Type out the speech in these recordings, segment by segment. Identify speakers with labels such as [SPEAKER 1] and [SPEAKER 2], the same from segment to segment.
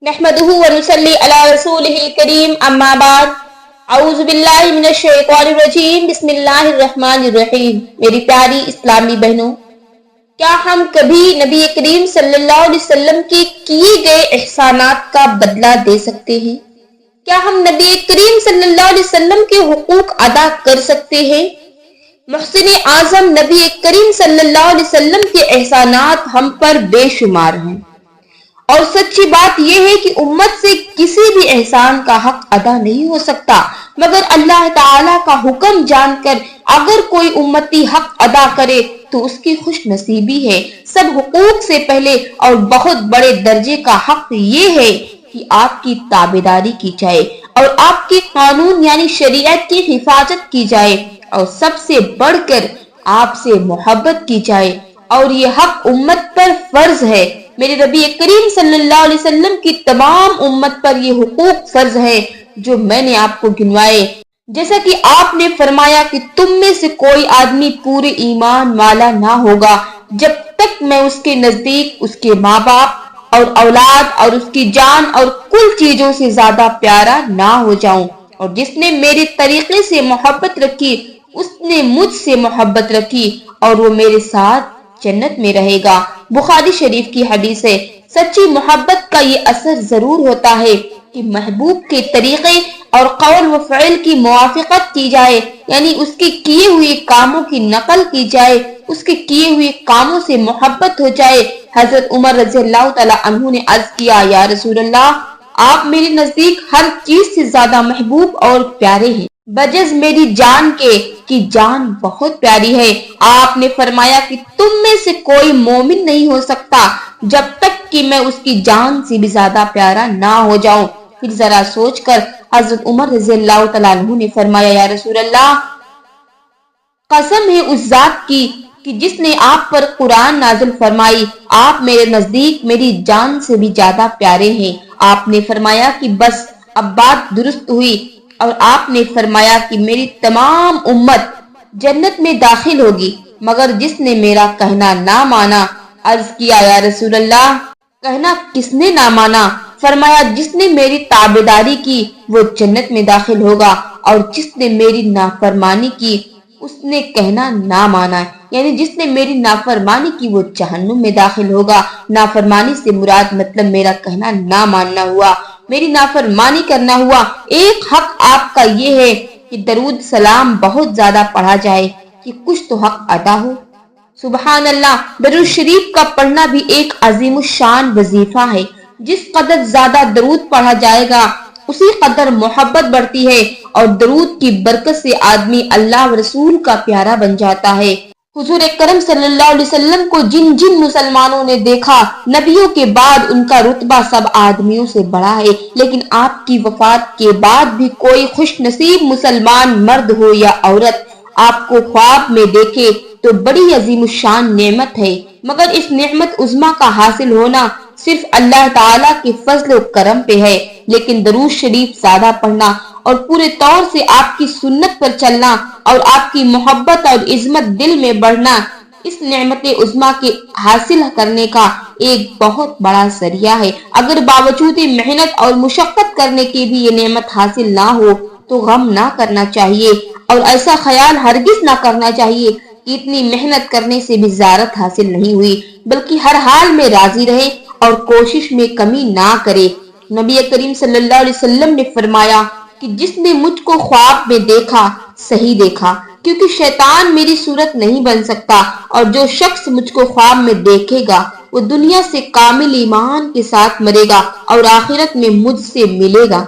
[SPEAKER 1] نحمده ونصلي على رسوله الكريم اما بعد اعوذ باللہ من الشیطان الرجیم بسم اللہ الرحمن الرحیم۔ میری پیاری اسلامی بہنوں، کیا ہم کبھی نبی کریم صلی اللہ علیہ وسلم کے کیے گئے احسانات کا بدلہ دے سکتے ہیں؟ کیا ہم نبی کریم صلی اللہ علیہ وسلم کے حقوق ادا کر سکتے ہیں؟ محسن اعظم نبی کریم صلی اللہ علیہ وسلم کے احسانات ہم پر بے شمار ہیں، اور سچی بات یہ ہے کہ امت سے کسی بھی احسان کا حق ادا نہیں ہو سکتا مگر اللہ تعالیٰ کا حکم جان کر اگر کوئی امتی حق ادا کرے تو اس کی خوش نصیبی ہے۔ سب حقوق سے پہلے اور بہت بڑے درجے کا حق یہ ہے کہ آپ کی تابعداری کی جائے اور آپ کے قانون یعنی شریعت کی حفاظت کی جائے، اور سب سے بڑھ کر آپ سے محبت کی جائے، اور یہ حق امت پر فرض ہے۔ میرے نبی کریم صلی اللہ علیہ وسلم کی تمام امت پر یہ حقوق فرض ہے جو میں نے آپ کو گنوائے، جیسا کہ آپ نے فرمایا کہ تم میں سے کوئی آدمی پورے ایمان والا نہ ہوگا جب تک میں اس کے نزدیک اس کے ماں باپ اور اولاد اور اس کی جان اور کل چیزوں سے زیادہ پیارا نہ ہو جاؤں، اور جس نے میرے طریقے سے محبت رکھی اس نے مجھ سے محبت رکھی اور وہ میرے ساتھ جنت میں رہے گا۔ بخاری شریف کی حدیث ہے۔ سچی محبت کا یہ اثر ضرور ہوتا ہے کہ محبوب کے طریقے اور قول و فعل کی موافقت کی جائے، یعنی اس کے کیے ہوئے کاموں کی نقل کی جائے، اس کے کیے ہوئے کاموں سے محبت ہو جائے۔ حضرت عمر رضی اللہ تعالی عنہ نے عرض کیا، یا رسول اللہ، آپ میرے نزدیک ہر چیز سے زیادہ محبوب اور پیارے ہیں بجز میری جان کے، کی جان بہت پیاری ہے۔ آپ نے فرمایا کہ تم میں سے کوئی مومن نہیں ہو سکتا جب تک کہ میں اس کی جان سے بھی زیادہ پیارا نہ ہو جاؤں۔ پھر ذرا سوچ کر حضرت عمر رضی اللہ تعالیٰ عنہ نے فرمایا، یا رسول اللہ، قسم ہے اس ذات کی کہ جس نے آپ پر قرآن نازل فرمائی، آپ میرے نزدیک میری جان سے بھی زیادہ پیارے ہیں۔ آپ نے فرمایا کہ بس اب بات درست ہوئی، اور آپ نے فرمایا کہ میری تمام امت جنت میں داخل ہوگی مگر جس نے میرا کہنا نہ مانا۔ عرض کیا، یا رسول اللہ، کہنا کس نے نہ مانا؟ فرمایا، جس نے میری تابعداری کی وہ جنت میں داخل ہوگا، اور جس نے میری نافرمانی کی اس نے کہنا نہ مانا، یعنی جس نے میری نافرمانی کی وہ جہنم میں داخل ہوگا۔ نافرمانی سے مراد مطلب میرا کہنا نہ ماننا ہوا، میری نافرمانی کرنا ہوا۔ ایک حق آپ کا یہ ہے کہ درود سلام بہت زیادہ پڑھا جائے کہ کچھ تو حق ادا ہو۔ سبحان اللہ، درود شریف کا پڑھنا بھی ایک عظیم الشان وظیفہ ہے۔ جس قدر زیادہ درود پڑھا جائے گا اسی قدر محبت بڑھتی ہے، اور درود کی برکت سے آدمی اللہ و رسول کا پیارا بن جاتا ہے۔ حضور اکرم صلی اللہ علیہ وسلم کو جن جن مسلمانوں نے دیکھا، نبیوں کے بعد ان کا رتبہ سب آدمیوں سے بڑا ہے، لیکن آپ کی وفات کے بعد بھی کوئی خوش نصیب مسلمان مرد ہو یا عورت آپ کو خواب میں دیکھے تو بڑی عظیم الشان نعمت ہے، مگر اس نعمت عظمیٰ کا حاصل ہونا صرف اللہ تعالیٰ کے فضل و کرم پہ ہے۔ لیکن درود شریف زیادہ پڑھنا اور پورے طور سے آپ کی سنت پر چلنا اور آپ کی محبت اور عظمت دل میں بڑھنا اس نعمت عظمیٰ کے حاصل کرنے کا ایک بہت بڑا ذریعہ ہے۔ اگر باوجود محنت اور مشقت کرنے کے بھی یہ نعمت حاصل نہ ہو تو غم نہ کرنا چاہیے، اور ایسا خیال ہرگز نہ کرنا چاہیے کہ اتنی محنت کرنے سے بھی زیارت حاصل نہیں ہوئی، بلکہ ہر حال میں راضی رہے اور کوشش میں کمی نہ کرے۔ نبی کریم صلی اللہ علیہ وسلم نے فرمایا کہ جس نے مجھ کو خواب میں دیکھا صحیح دیکھا، کیونکہ شیطان میری صورت نہیں بن سکتا، اور جو شخص مجھ کو خواب میں دیکھے گا وہ دنیا سے کامل ایمان کے ساتھ مرے گا اور آخرت میں مجھ سے ملے گا۔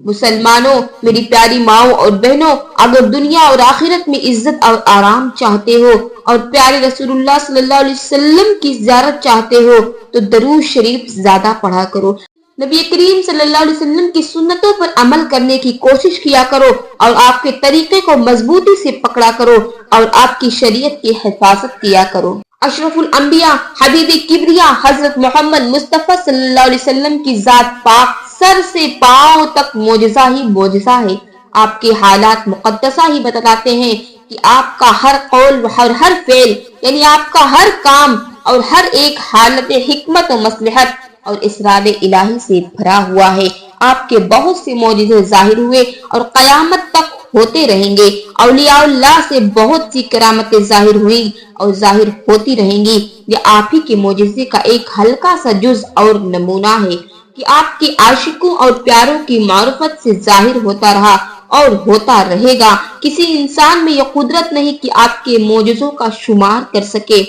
[SPEAKER 1] مسلمانوں، میری پیاری ماؤں اور بہنوں، اگر دنیا اور آخرت میں عزت اور آرام چاہتے ہو اور پیارے رسول اللہ صلی اللہ علیہ وسلم کی زیارت چاہتے ہو تو درود شریف زیادہ پڑھا کرو، نبی کریم صلی اللہ علیہ وسلم کی سنتوں پر عمل کرنے کی کوشش کیا کرو، اور آپ کے طریقے کو مضبوطی سے پکڑا کرو، اور آپ کی شریعت کی حفاظت کیا کرو۔ اشرف الانبیاء حبیب کبریا حضرت محمد مصطفیٰ صلی اللہ علیہ وسلم کی ذات پاک سر سے پاؤں تک معجزہ ہی معجزہ ہے۔ آپ کے حالات مقدسہ ہی بتلاتے ہیں کہ آپ کا ہر قول اور ہر فعل، یعنی آپ کا ہر کام اور ہر ایک حالت حکمت و مصلحت اور اسرار الہی سے بھرا ہوا ہے۔ آپ کے بہت سے معجزے ظاہر ہوئے اور قیامت تک ہوتے رہیں گے۔ اولیاء اللہ سے بہت سی کرامتیں ظاہر ہوئی اور ظاہر ہوتی رہیں گی۔ یہ آپ ہی کے معجزے کا ایک ہلکا سا جز اور نمونہ ہے کہ آپ کے عاشقوں اور پیاروں کی معرفت سے ظاہر ہوتا رہا اور ہوتا رہے گا۔ کسی انسان میں یہ قدرت نہیں کہ آپ کے معجزوں کا شمار کر سکے۔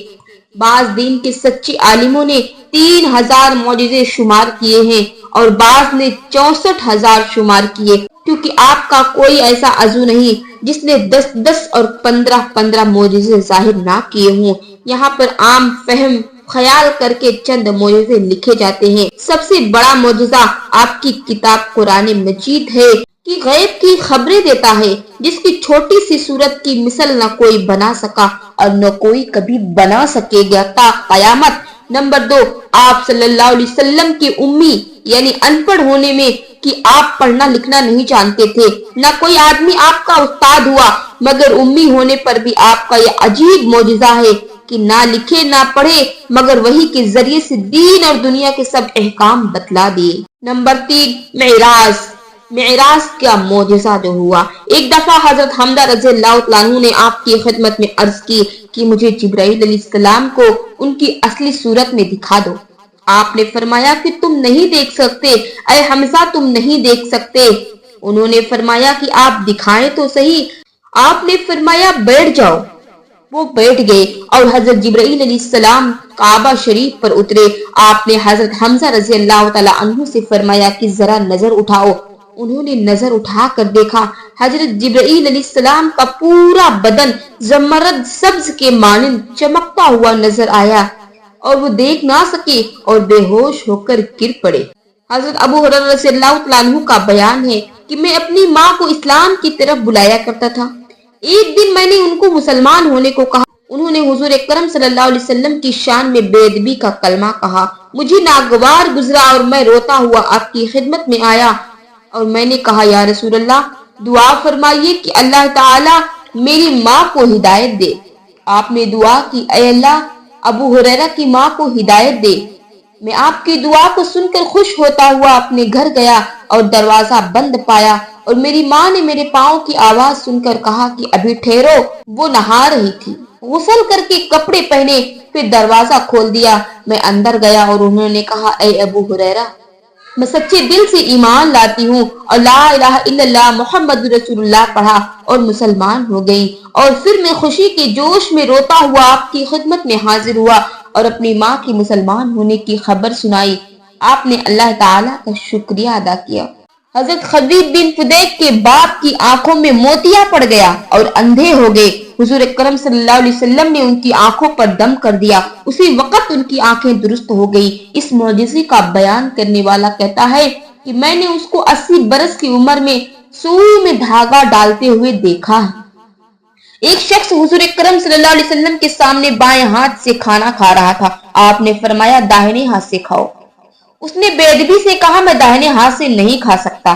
[SPEAKER 1] بعض دین کے سچے عالموں نے 3000 معجزے شمار کیے ہیں اور بعض نے 64,000 شمار کیے، کیونکہ آپ کا کوئی ایسا عضو نہیں جس نے 10 اور 15 معجزے ظاہر نہ کیے ہوں۔ یہاں پر عام فہم خیال کر کے چند معجزے لکھے جاتے ہیں۔ سب سے بڑا معجزہ آپ کی کتاب قرآن مجید ہے کہ غیب کی خبریں دیتا ہے، جس کی چھوٹی سی صورت کی مثل نہ کوئی بنا سکا اور نہ کوئی کبھی بنا سکے گا تا قیامت۔ نمبر 2، آپ صلی اللہ علیہ وسلم کی امی یعنی ان پڑھ ہونے میں کہ آپ پڑھنا لکھنا نہیں جانتے تھے۔ نہ کوئی آدمی آپ کا استاد ہوا، مگر امی ہونے پر بھی آپ کا یہ عجیب معجزہ ہے کہ نہ لکھے نہ پڑھے، مگر وحی کے ذریعے سے دین اور دنیا کے سب احکام بتلا دیے۔ نمبر 3، معراج کا معجزہ جو ہوا۔ ایک دفعہ حضرت حمزہ رضی اللہ عنہ نے آپ کی خدمت میں عرض کی کہ مجھے جبرائیل علیہ السلام کو ان کی اصلی صورت میں دکھا دو۔ آپ نے فرمایا کہ تم نہیں دیکھ سکتے، اے حمزہ تم نہیں دیکھ سکتے۔ انہوں نے فرمایا کہ آپ دکھائیں تو صحیح۔ آپ نے فرمایا بیٹھ جاؤ۔ وہ بیٹھ گئے اور حضرت جبرائیل علیہ السلام کعبہ شریف پر اترے۔ آپ نے حضرت حمزہ رضی اللہ تعالی عنہ سے فرمایا کہ ذرا نظر اٹھاؤ۔ انہوں نے نظر اٹھا کر دیکھا، حضرت جبرائیل علیہ السلام کا پورا بدن زمرد سبز کے مانند چمکتا ہوا نظر آیا اور وہ دیکھ نہ سکے اور بے ہوش ہو کر گر پڑے۔ حضرت ابو ہریرہ رضی اللہ عنہ کا بیان ہے کہ میں اپنی ماں کو اسلام کی طرف بلایا کرتا تھا۔ ایک دن میں نے ان کو مسلمان ہونے کو کہا۔ انہوں نے حضور اکرم صلی اللہ علیہ وسلم کی شان میں بے ادبی کا کلمہ کہا۔ مجھے ناگوار گزرا اور میں روتا ہوا آپ کی خدمت میں آیا اور میں نے کہا یا رسول اللہ دعا فرمائیے کہ اللہ تعالی میری ماں کو ہدایت دے۔ آپ نے دعا کی اے اللہ ابو ہریرہ کی ماں کو ہدایت دے۔ میں آپ کی دعا کو سن کر خوش ہوتا ہوا اپنے گھر گیا اور دروازہ بند پایا اور میری ماں نے میرے پاؤں کی آواز سن کر کہا کہ ابھی ٹھہرو۔ وہ نہا رہی تھی۔ غسل کر کے کپڑے پہنے پھر دروازہ کھول دیا۔ میں اندر گیا اور انہوں نے کہا اے ابو ہریرہ میں سچے دل سے ایمان لاتی ہوں اور لا الہ الا اللہ محمد رسول اللہ پڑھا اور مسلمان ہو گئی۔ اور پھر میں خوشی کے جوش میں روتا ہوا آپ کی خدمت میں حاضر ہوا اور اپنی ماں کی مسلمان ہونے کی خبر سنائی۔ آپ نے اللہ تعالیٰ کا شکریہ ادا کیا۔ حضرت خبیب بن فدیک کے باپ کی آنکھوں میں موتیا پڑ گیا اور اندھے ہو گئے۔ حضور اکرم صلی اللہ علیہ وسلم نے ان کی آنکھوں پر دم کر دیا، اسی وقت ان کی آنکھیں درست ہو گئی۔ اس معجزے کا بیان کرنے والا کہتا ہے کہ میں نے اس کو 80 برس کی عمر میں سوئی میں دھاگا ڈالتے ہوئے دیکھا ہے۔ ایک شخص حضور اکرم صلی اللہ علیہ وسلم کے سامنے بائیں ہاتھ سے کھانا کھا رہا تھا۔ آپ نے فرمایا داہنے ہاتھ سے کھاؤ۔ اس نے بے ادبی سے کہا میں داہنے ہاتھ سے نہیں کھا سکتا۔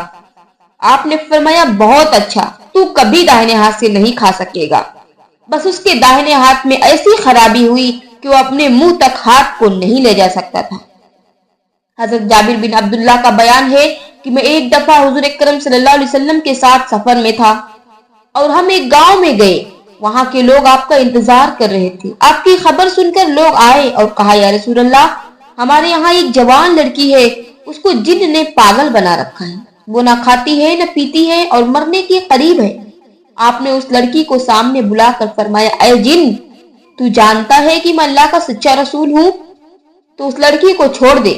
[SPEAKER 1] آپ نے فرمایا بہت اچھا، تو کبھی داہنے ہاتھ سے نہیں کھا سکے گا۔ بس اس کے داہنے ہاتھ میں ایسی خرابی ہوئی کہ وہ اپنے منہ تک ہاتھ کو نہیں لے جا سکتا تھا۔ حضرت جابر بن عبداللہ کا بیان ہے کہ میں ایک دفعہ حضور اکرم صلی اللہ علیہ وسلم کے ساتھ سفر میں تھا اور ہم ایک گاؤں میں گئے۔ وہاں کے لوگ آپ کا انتظار کر رہے تھے۔ آپ کی خبر سن کر لوگ آئے اور کہا یا رسول اللہ ہمارے یہاں ایک جوان لڑکی ہے، اس کو جن نے پاگل بنا رکھا ہے، وہ نہ کھاتی ہے نہ پیتی ہے اور مرنے کے قریب ہے۔ آپ نے اس لڑکی کو سامنے بلا کر فرمایا اے جن تو جانتا ہے کہ میں اللہ کا سچا رسول ہوں، تو اس لڑکی کو چھوڑ دے۔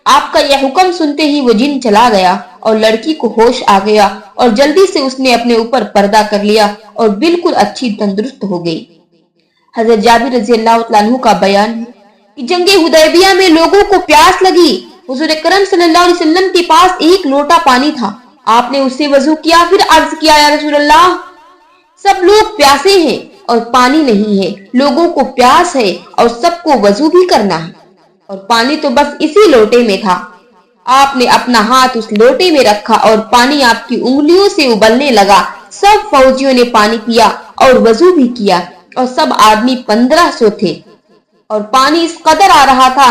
[SPEAKER 1] آپ کا یہ حکم سنتے ہی وہ جن چلا گیا اور لڑکی کو ہوش آ گیا اور جلدی سے اس نے اپنے اوپر پردہ کر لیا اور بالکل اچھی تندرست ہو گئی۔ حضرت جابر رضی اللہ عنہ کا بیان ہے کہ جنگ حدیبیہ میں لوگوں کو پیاس لگی۔ حضور اکرم صلی اللہ علیہ وسلم کے پاس ایک لوٹا پانی تھا۔ آپ نے اس سے وضو کیا، پھر عرض کیا یا رسول اللہ سب لوگ پیاسے ہیں اور پانی نہیں ہے، لوگوں کو پیاس ہے اور سب کو وضو بھی کرنا ہے اور پانی تو بس اسی لوٹے میں تھا۔ آپ نے اپنا ہاتھ اس لوٹے میں رکھا اور پانی آپ کی انگلیوں سے ابلنے لگا۔ سب فوجیوں نے پانی پیا اور وضو بھی کیا اور سب آدمی 1500 تھے اور پانی اس قدر آ رہا تھا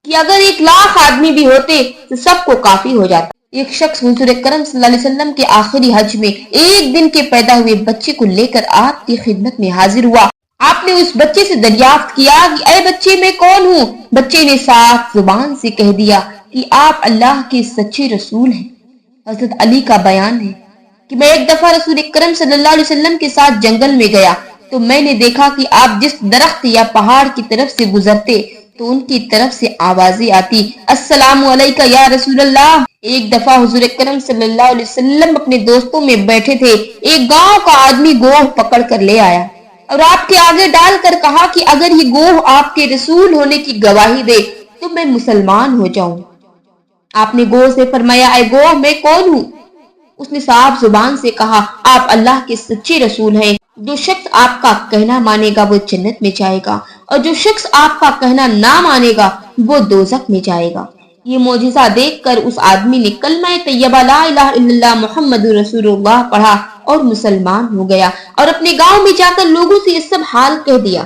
[SPEAKER 1] کہ اگر 1,00,000 آدمی بھی ہوتے تو سب کو کافی ہو جاتا۔ ایک شخص حضور اکرم صلی اللہ علیہ وسلم کے آخری حج میں ایک دن کے پیدا ہوئے بچے کو لے کر آپ کی خدمت میں حاضر ہوا۔ آپ نے اس بچے سے دریافت کیا کہ اے بچے میں کون ہوں؟ بچے نے صاف زبان سے کہہ دیا کہ آپ اللہ کے سچے رسول ہیں۔ حضرت علی کا بیان ہے کہ میں ایک دفعہ رسول اکرم صلی اللہ علیہ وسلم کے ساتھ جنگل میں گیا تو میں نے دیکھا کہ آپ جس درخت یا پہاڑ کی طرف سے گزرتے تو ان کی طرف سے آوازیں آتی، السلام علیکہ یا رسول اللہ۔ ایک دفعہ حضور اکرم صلی اللہ علیہ وسلم اپنے دوستوں میں بیٹھے تھے، ایک گاؤں کا آدمی گوہ پکڑ کر لے آیا اور آپ کے آگے ڈال کر کہا کہ اگر یہ گوہ آپ کے رسول ہونے کی گواہی دے تو میں مسلمان ہو جاؤں۔ آپ نے گوہ سے فرمایا، اے گوہ میں کون ہوں؟ اس نے صاف زبان سے کہا، آپ اللہ کے سچے رسول ہیں۔ جو شخص آپ کا کہنا مانے گا وہ جنت میں جائے گا اور جو شخص آپ کا کہنا نہ مانے گا وہ دوزخ میں جائے گا۔ یہ معجزہ دیکھ کر اس آدمی نے کلمہ طیبہ لا الہ الا اللہ محمد رسول اللہ پڑھا اور مسلمان ہو گیا اور اپنے گاؤں میں جا کر لوگوں سے یہ سب حال کہہ دیا۔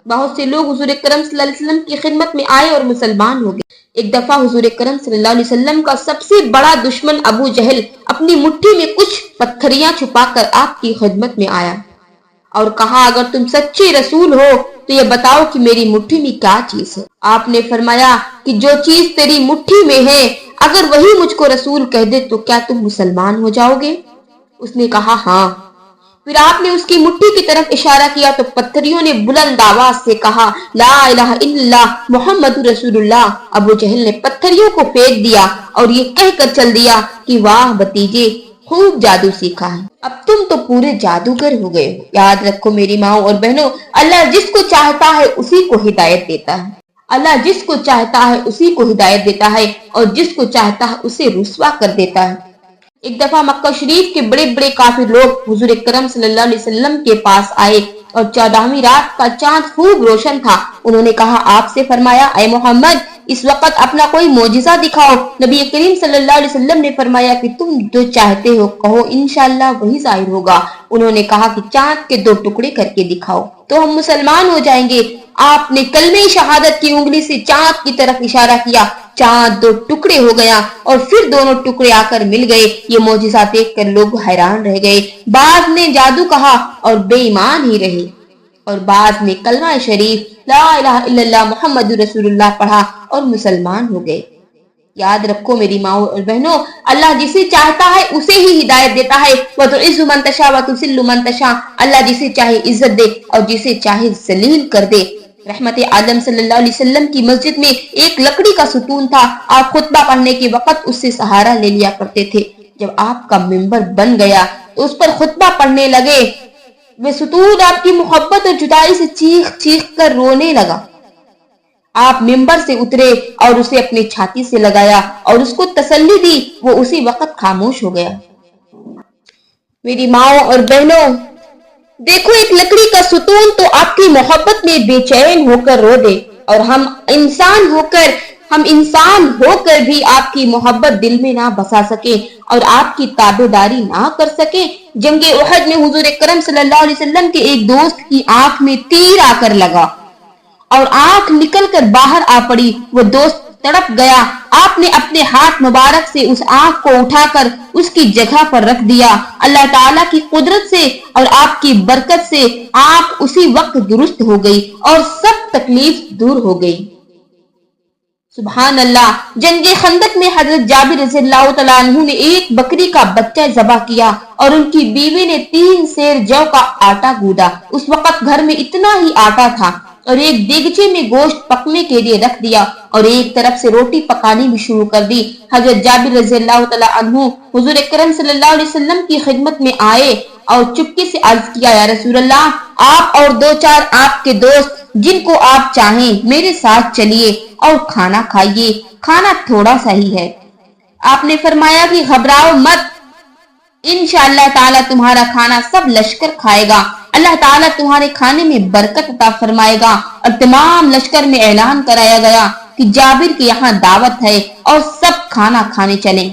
[SPEAKER 1] بہت سے لوگ حضور اکرم صلی اللہ علیہ وسلم کی خدمت میں آئے اور مسلمان ہو گئے۔ ایک دفعہ حضور اکرم صلی اللہ علیہ وسلم کا سب سے بڑا دشمن ابو جہل اپنی مٹھی میں کچھ پتھریاں چھپا کر آپ کی خدمت میں آیا اور کہا، اگر تم سچے رسول ہو تو یہ بتاؤ کہ میری مٹھی میں کیا چیز ہے؟ آپ نے فرمایا کہ جو چیز تیری مٹھی میں ہے اگر وہی مجھ کو رسول کہہ دے تو کیا تم مسلمان ہو جاؤ گے؟ اس نے کہا ہاں۔ پھر آپ نے اس کی مٹھی کی طرف اشارہ کیا تو پتھریوں نے بلند آواز سے کہا، لا الہ الا اللہ محمد رسول اللہ۔ ابو جہل نے پتھریوں کو پھینک دیا اور یہ کہہ کر چل دیا کہ واہ بھتیجے، خوب جادو سیکھا ہے، اب تم تو پورے جادوگر ہو گئے ہو۔ یاد رکھو میری ماؤں اور بہنوں، اللہ جس کو چاہتا ہے اسی کو ہدایت دیتا ہے۔ اللہ جس کو چاہتا ہے اسی کو ہدایت دیتا ہے اور جس کو چاہتا ہے اسے رسوا کر دیتا ہے۔ ایک دفعہ مکہ شریف کے بڑے بڑے کافر لوگ حضور اکرم صلی اللہ علیہ وسلم کے پاس آئے اور 14ویں رات کا چاند خوب روشن تھا۔ انہوں نے کہا، آپ سے فرمایا، اے محمد اس وقت اپنا کوئی معجزہ دکھاؤ۔ نبی کریم صلی اللہ علیہ وسلم نے فرمایا کہ تم جو چاہتے ہو کہو، انشاءاللہ وہی ظاہر ہوگا۔ انہوں نے کہا کہ چاند کے 2 ٹکڑے کر کے دکھاؤ تو ہم مسلمان ہو جائیں گے۔ آپ نے کلمہ شہادت کی انگلی سے چاند کی طرف اشارہ کیا، چاند 2 ٹکڑے ہو گیا اور پھر دونوں ٹکڑے آ کر مل گئے۔ یہ معجزہ دیکھ کر لوگ حیران رہ گئے۔ بعض نے جادو کہا اور بے ایمان ہی رہے اور بعض نے کلمہ شریف لا الہ الا اللہ محمد رسول اللہ پڑھا اور مسلمان ہو گئے۔ یاد رکھو میری ماؤں اور بہنوں، اللہ جسے چاہتا ہے اسے ہی ہدایت دیتا ہے۔ وَتُعِزُّ مَن تَشَاءُ وَتُذِلُّ مَن تَشَاءُ، اللہ جسے چاہے عزت دے اور جسے چاہے ذلیل کر دے۔ رحمت عالم صلی اللہ علیہ وسلم کی مسجد میں ایک لکڑی کا ستون تھا۔ آپ خطبہ پڑھنے کے وقت اس سے سہارا لے لیا کرتے تھے۔ جب آپ کا منبر بن گیا تو اس پر خطبہ پڑھنے لگے۔ وہ ستون آپ کی محبت اور جدائی سے چیخ چیخ کر رونے لگا۔ آپ منبر سے اترے اور اسے اپنی چھاتی سے لگایا اور اس کو تسلی دی، وہ اسی وقت خاموش ہو گیا۔ میری ماؤں اور بہنوں، دیکھو ایک لکڑی کا ستون تو آپ کی محبت میں بے چین ہو کر رو دے اور ہم انسان ہو کر بھی آپ کی محبت دل میں نہ بسا سکے اور آپ کی تابعداری نہ کر سکے۔ جنگ احد میں حضور اکرم صلی اللہ علیہ وسلم کے ایک دوست کی آنکھ میں تیر آ کر لگا اور آنکھ نکل کر باہر آ پڑی۔ وہ دوست تڑپ گیا۔ آپ نے اپنے ہاتھ مبارک سے اس آنکھ کو اٹھا کر اس کی جگہ پر رکھ دیا۔ اللہ تعالیٰ کی قدرت سے اور آپ کی برکت سے آنکھ اسی وقت درست ہو گئی اور سب تکلیف دور ہو گئی۔ سبحان اللہ۔ جنگ خندق میں حضرت جابر رضی اللہ تعالیٰ عنہ نے ایک بکری کا بچہ ذبح کیا اور ان کی بیوی نے 3 سیر جو کا آٹا گودا۔ اس وقت گھر میں اتنا ہی آٹا تھا اور ایک دیگچے میں گوشت پکنے کے لیے رکھ دیا اور ایک طرف سے روٹی پکانی بھی شروع کر دی۔ حضرت جابر رضی اللہ تعالیٰ عنہ حضور اکرم صلی اللہ علیہ وسلم کی خدمت میں آئے اور چپکے سے عرض کیا، یا رسول اللہ، آپ اور 2-4 آپ کے دوست جن کو آپ چاہیں میرے ساتھ چلیے اور کھانا کھائیے، کھانا تھوڑا سا ہی ہے۔ آپ نے فرمایا کہ گھبراؤ مت، انشاءاللہ تعالیٰ تمہارا کھانا سب لشکر کھائے گا، اللہ تعالیٰ تمہارے کھانے میں برکت عطا فرمائے گا۔ اور تمام لشکر میں اعلان کرایا گیا کہ جابر کے یہاں دعوت ہے اور سب کھانا کھانے چلیں۔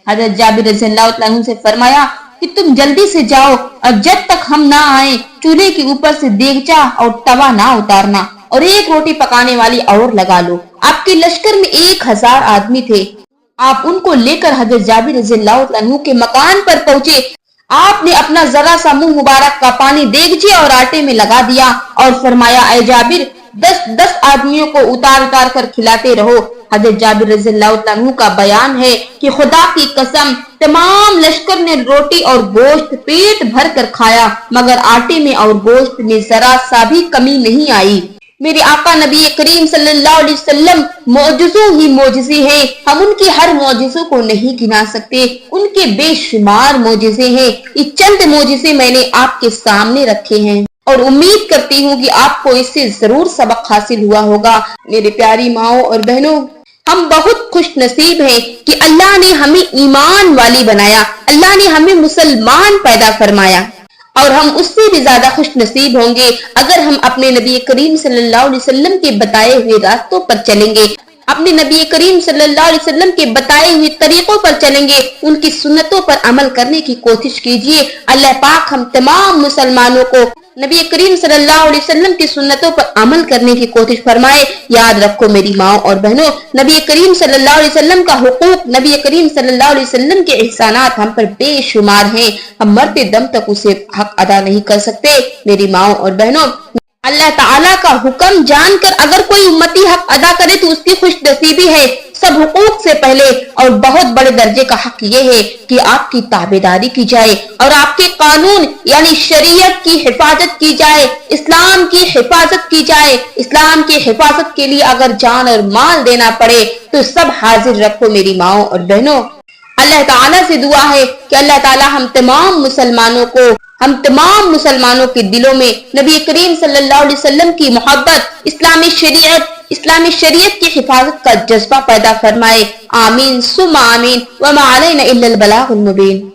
[SPEAKER 1] حضرت جابر رضی اللہ عنہ سے فرمایا کہ تم جلدی سے جاؤ اور جب تک ہم نہ آئیں چولہے کے اوپر سے دیگچا اور توا نہ اتارنا اور ایک روٹی پکانے والی اور لگا لو۔ آپ کے لشکر میں 1000 آدمی تھے. آپ ان کو لے کر حضرت جابر رضی اللہ عنہ کے مکان پر پہنچے. آپ نے اپنا ذرا سا منہ مبارک کا پانی دیگچے اور آٹے میں لگا دیا اور فرمایا اے جابر 10 آدمیوں کو اتار کر کھلاتے رہو. حضرت جابر رضی اللہ عنہ کا بیان ہے کہ خدا کی قسم تمام لشکر نے روٹی اور گوشت پیٹ بھر کر کھایا مگر آٹے میں اور گوشت میں ذرا سا بھی کمی نہیں آئی. میرے آقا نبی کریم صلی اللہ علیہ وسلم معجزوں ہی معجزے ہیں. ہم ان کے ہر معجزوں کو نہیں گنا سکتے. ان کے بے شمار معجزے ہیں. یہ چند معجزے میں نے آپ کے سامنے رکھے ہیں اور امید کرتی ہوں کہ آپ کو اس سے ضرور سبق حاصل ہوا ہوگا. میرے پیاری ماؤں اور بہنوں، ہم بہت خوش نصیب ہیں کہ اللہ نے ہمیں ایمان والی بنایا، اللہ نے ہمیں مسلمان پیدا فرمایا، اور ہم اس سے بھی زیادہ خوش نصیب ہوں گے اگر ہم اپنے نبی کریم صلی اللہ علیہ وسلم کے بتائے ہوئے راستوں پر چلیں گے، اپنے نبی کریم صلی اللہ علیہ وسلم کے بتائے ہوئے طریقوں پر چلیں گے، ان کی سنتوں پر عمل کرنے کی کوشش کیجیے. اللہ پاک ہم تمام مسلمانوں کو نبی کریم صلی اللہ علیہ وسلم کی سنتوں پر عمل کرنے کی کوشش فرمائے. یاد رکھو میری ماں اور بہنوں، نبی کریم صلی اللہ علیہ وسلم کا حقوق، نبی کریم صلی اللہ علیہ وسلم کے احسانات ہم پر بے شمار ہیں. ہم مرتے دم تک اسے حق ادا نہیں کر سکتے. میری ماں اور بہنوں، اللہ تعالیٰ کا حکم جان کر اگر کوئی امتی حق ادا کرے تو اس کی خوش نصیبی ہے. سب حقوق سے پہلے اور بہت بڑے درجے کا حق یہ ہے کہ آپ کی تابعداری کی جائے اور آپ کے قانون یعنی شریعت کی حفاظت کی جائے، اسلام کی حفاظت کی جائے. اسلام کی حفاظت کے لیے اگر جان اور مال دینا پڑے تو سب حاضر رکھو میری ماؤں اور بہنوں. اللہ تعالیٰ سے دعا ہے کہ اللہ تعالیٰ ہم تمام مسلمانوں کے دلوں میں نبی کریم صلی اللہ علیہ وسلم کی محبت، اسلامی شریعت کی حفاظت کا جذبہ پیدا فرمائے. آمین ثم آمین. وما علینا الا البلاغ المبین.